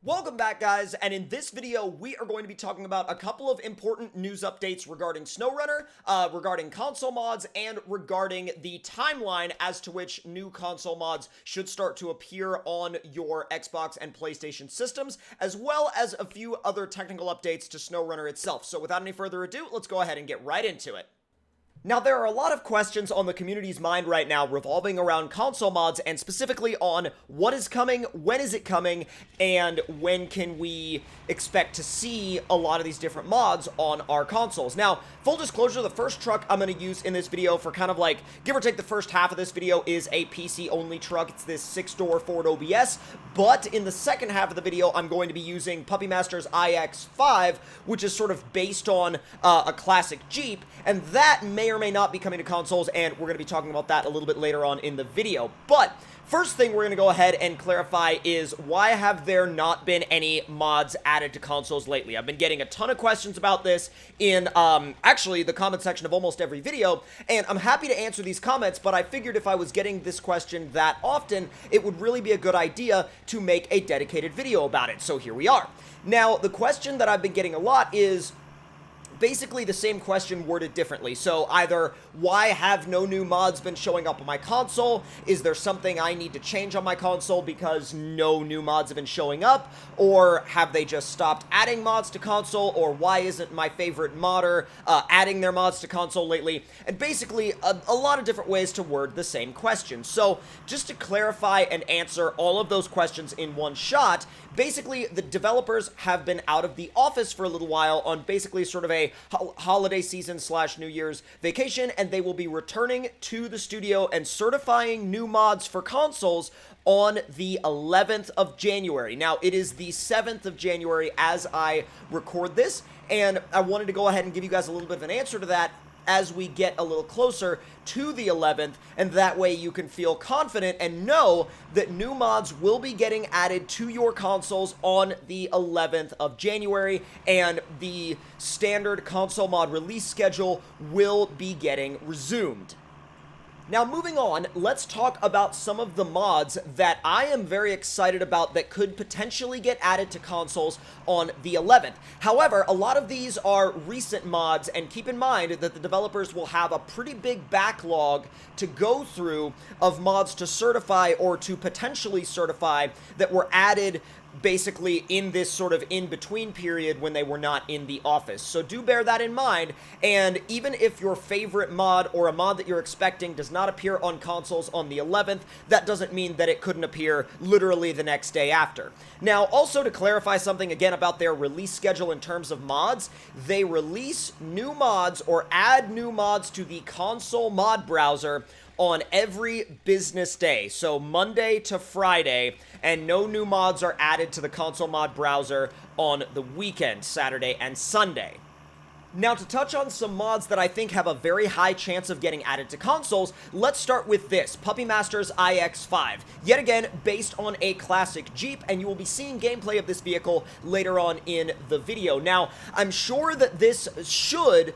Welcome back, guys, and in this video, we are going to be talking about a couple of important news updates regarding SnowRunner, regarding console mods, and regarding the timeline as to which new console mods should start to appear on your Xbox and PlayStation systems, as well as a few other technical updates to SnowRunner itself. So without any further ado, let's go ahead and get right into it. Now, there are a lot of questions on the community's mind right now revolving around console mods and specifically on what is coming, when is it coming, and when can we expect to see a lot of these different mods on our consoles. Now, full disclosure, the first truck I'm going to use in this video for kind of like, give or take the first half of this video, is a PC-only truck. It's this 6-door Ford OBS, but in the second half of the video, I'm going to be using Puppy Master's iX5, which is sort of based on a classic Jeep, and that may or may not be coming to consoles, and we're going to be talking about that a little bit later on in the video. But first thing we're going to go ahead and clarify is, why have there not been any mods added to consoles lately? I've been getting a ton of questions about this in, actually, the comment section of almost every video, and I'm happy to answer these comments, but I figured if I was getting this question that often, it would really be a good idea to make a dedicated video about it, so here we are. Now, the question that I've been getting a lot is basically the same question worded differently. So either, why have no new mods been showing up on my console? Is there something I need to change on my console because no new mods have been showing up? Or have they just stopped adding mods to console? Or why isn't my favorite modder adding their mods to console lately? And basically a lot of different ways to word the same question. So just to clarify and answer all of those questions in one shot, basically the developers have been out of the office for a little while on basically sort of a holiday season / New Year's vacation, and they will be returning to the studio and certifying new mods for consoles on the 11th of January. Now, it is the 7th of January as I record this, and I wanted to go ahead and give you guys a little bit of an answer to that as we get a little closer to the 11th, and that way you can feel confident and know that new mods will be getting added to your consoles on the 11th of January, and the standard console mod release schedule will be getting resumed. Now, moving on, let's talk about some of the mods that I am very excited about that could potentially get added to consoles on the 11th. However, a lot of these are recent mods, and keep in mind that the developers will have a pretty big backlog to go through of mods to certify or to potentially certify that were added basically in this sort of in-between period when they were not in the office. So do bear that in mind, and even if your favorite mod or a mod that you're expecting does not appear on consoles on the 11th, that doesn't mean that it couldn't appear literally the next day after. Now, also to clarify something again about their release schedule in terms of mods, they release new mods or add new mods to the console mod browser on every business day, so Monday to Friday, and no new mods are added to the console mod browser on the weekend, Saturday and Sunday. Now, to touch on some mods that I think have a very high chance of getting added to consoles, let's start with this, Puppy Master's iX5. Yet again, based on a classic Jeep, and you will be seeing gameplay of this vehicle later on in the video. Now, I'm sure that this should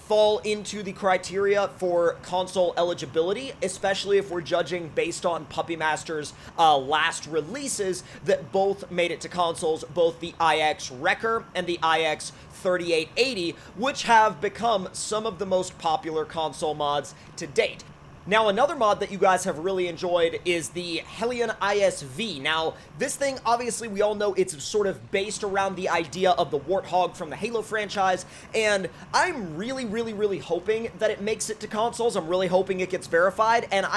fall into the criteria for console eligibility, especially if we're judging based on Puppy Master's last releases that both made it to consoles, both the iX Wrecker and the iX 3880, which have become some of the most popular console mods to date. Now, another mod that you guys have really enjoyed is the Hellion ISV. Now, this thing, obviously, we all know it's sort of based around the idea of the Warthog from the Halo franchise, and I'm really hoping that it makes it to consoles. I'm really hoping it gets verified, and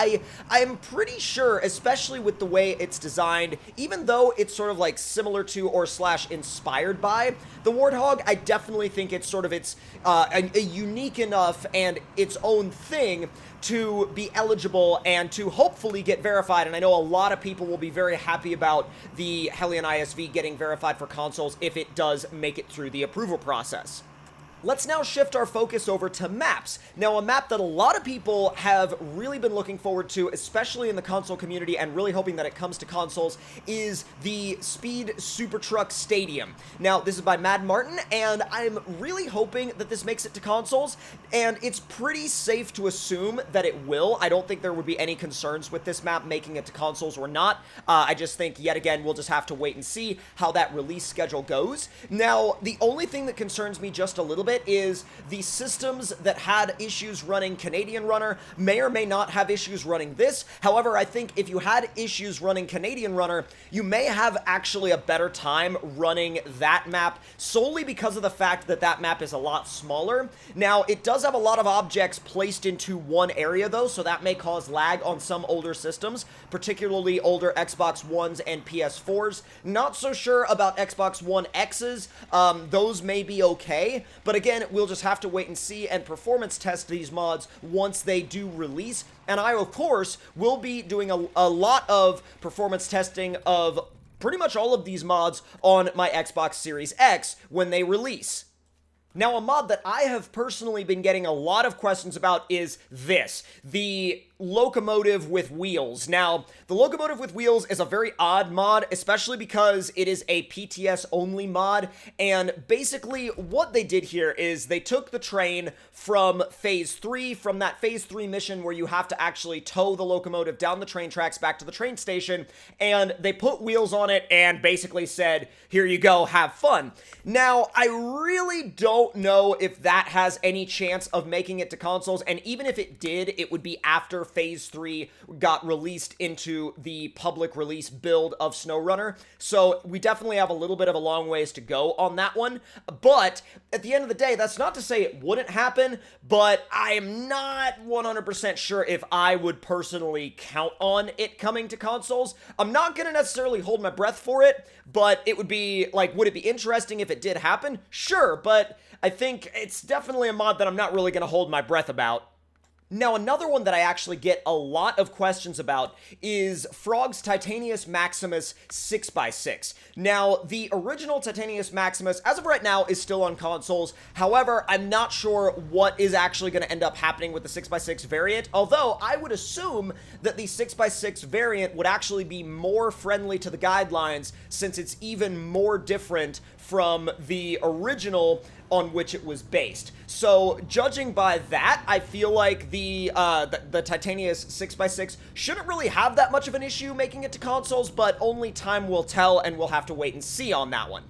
I'm pretty sure, especially with the way it's designed, even though it's sort of like similar to or / inspired by the Warthog, I definitely think it's sort of a unique enough and its own thing to be eligible and to hopefully get verified, and I know a lot of people will be very happy about the Hellion ISV getting verified for consoles if it does make it through the approval process. Let's now shift our focus over to maps. Now, a map that a lot of people have really been looking forward to, especially in the console community, and really hoping that it comes to consoles, is the Speed Super Truck Stadium. Now, this is by Mad Martin, and I'm really hoping that this makes it to consoles, and it's pretty safe to assume that it will. I don't think there would be any concerns with this map making it to consoles or not. I just think, yet again, we'll just have to wait and see how that release schedule goes. Now, the only thing that concerns me just a little bit is the systems that had issues running Canadian Runner may or may not have issues running this. However, I think if you had issues running Canadian Runner, you may have actually a better time running that map solely because of the fact that that map is a lot smaller. Now, it does have a lot of objects placed into one area though, so that may cause lag on some older systems, particularly older Xbox Ones and PS4s. Not so sure about Xbox One X's. Those may be okay, but again, we'll just have to wait and see and performance test these mods once they do release. And I, of course, will be doing a lot of performance testing of pretty much all of these mods on my Xbox Series X when they release. Now, a mod that I have personally been getting a lot of questions about is this, the locomotive with wheels. Now, the locomotive with wheels is a very odd mod, especially because it is a PTS only mod, and basically what they did here is they took the train from Phase 3, from that Phase 3 mission where you have to actually tow the locomotive down the train tracks back to the train station, and they put wheels on it and basically said, here you go, have fun. Now, I really don't know if that has any chance of making it to consoles, and even if it did, it would be after Phase 3 got released into the public release build of SnowRunner, so we definitely have a little bit of a long ways to go on that one, but at the end of the day, that's not to say it wouldn't happen, but I am not 100% sure if I would personally count on it coming to consoles. I'm not going to necessarily hold my breath for it, but it would be, like, would it be interesting if it did happen? Sure, but I think it's definitely a mod that I'm not really going to hold my breath about. Now, another one that I actually get a lot of questions about is Frog's Titanius Maximus 6x6. Now, the original Titanius Maximus, as of right now, is still on consoles. However, I'm not sure what is actually going to end up happening with the 6x6 variant, although I would assume that the 6x6 variant would actually be more friendly to the guidelines since it's even more different from the original on which it was based. So, judging by that, I feel like the Titanius 6x6 shouldn't really have that much of an issue making it to consoles, but only time will tell, and we'll have to wait and see on that one.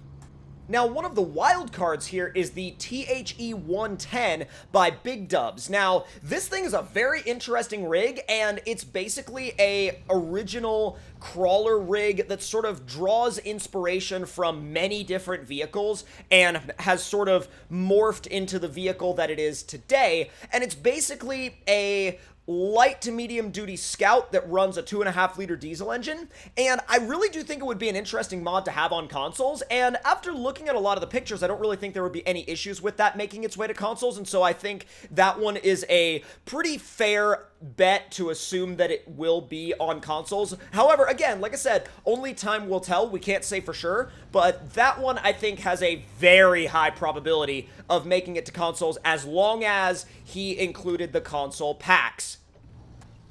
Now, one of the wild cards here is the THE-110 by Big Dubs. Now, this thing is a very interesting rig, and it's basically a original crawler rig that sort of draws inspiration from many different vehicles and has sort of morphed into the vehicle that it is today. And it's basically a light to medium duty Scout that runs a 2.5 liter diesel engine, and I really do think it would be an interesting mod to have on consoles, and after looking at a lot of the pictures, I don't really think there would be any issues with that making its way to consoles, and so I think that one is a pretty fair bet to assume that it will be on consoles. However, again, like I said, only time will tell. We can't say for sure, but that one I think has a very high probability of making it to consoles as long as he included the console packs.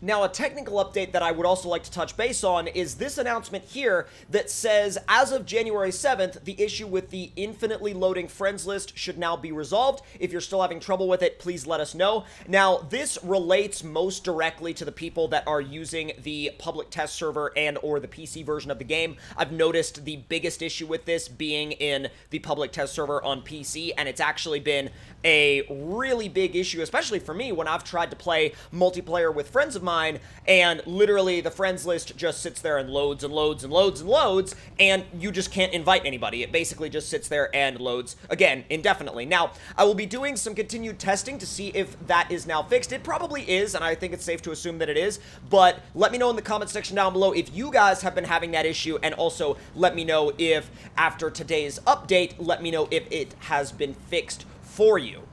Now, a technical update that I would also like to touch base on is this announcement here that says, as of January 7th, the issue with the infinitely loading friends list should now be resolved. If you're still having trouble with it, please let us know. Now, this relates most directly to the people that are using the public test server and or the PC version of the game. I've noticed the biggest issue with this being in the public test server on PC, and it's actually been a really big issue, especially for me when I've tried to play multiplayer with friends of mine, and literally the friends list just sits there and loads and loads and loads and loads, and you just can't invite anybody. It basically just sits there and loads, again, indefinitely. Now, I will be doing some continued testing to see if that is now fixed. It probably is, and I think it's safe to assume that it is, but let me know in the comment section down below if you guys have been having that issue, and also let me know if, after today's update, let me know if it has been fixed for you.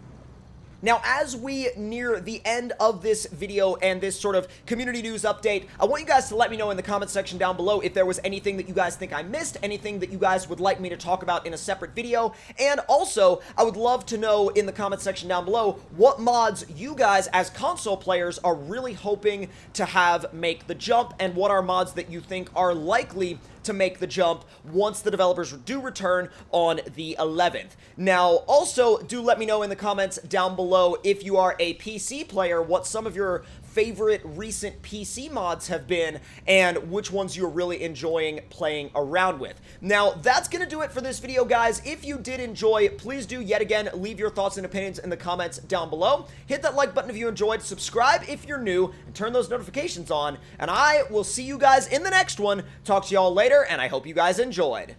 Now, as we near the end of this video and this sort of community news update, I want you guys to let me know in the comment section down below if there was anything that you guys think I missed, anything that you guys would like me to talk about in a separate video, and also, I would love to know in the comment section down below what mods you guys, as console players, are really hoping to have make the jump, and what are mods that you think are likely to make the jump once the developers do return on the 11th. Now, also, do let me know in the comments down below if you are a PC player, what some of your favorite recent PC mods have been, and which ones you're really enjoying playing around with. Now, that's gonna do it for this video, guys. If you did enjoy, please do, yet again, leave your thoughts and opinions in the comments down below. Hit that like button if you enjoyed, subscribe if you're new, and turn those notifications on, and I will see you guys in the next one. Talk to y'all later, and I hope you guys enjoyed.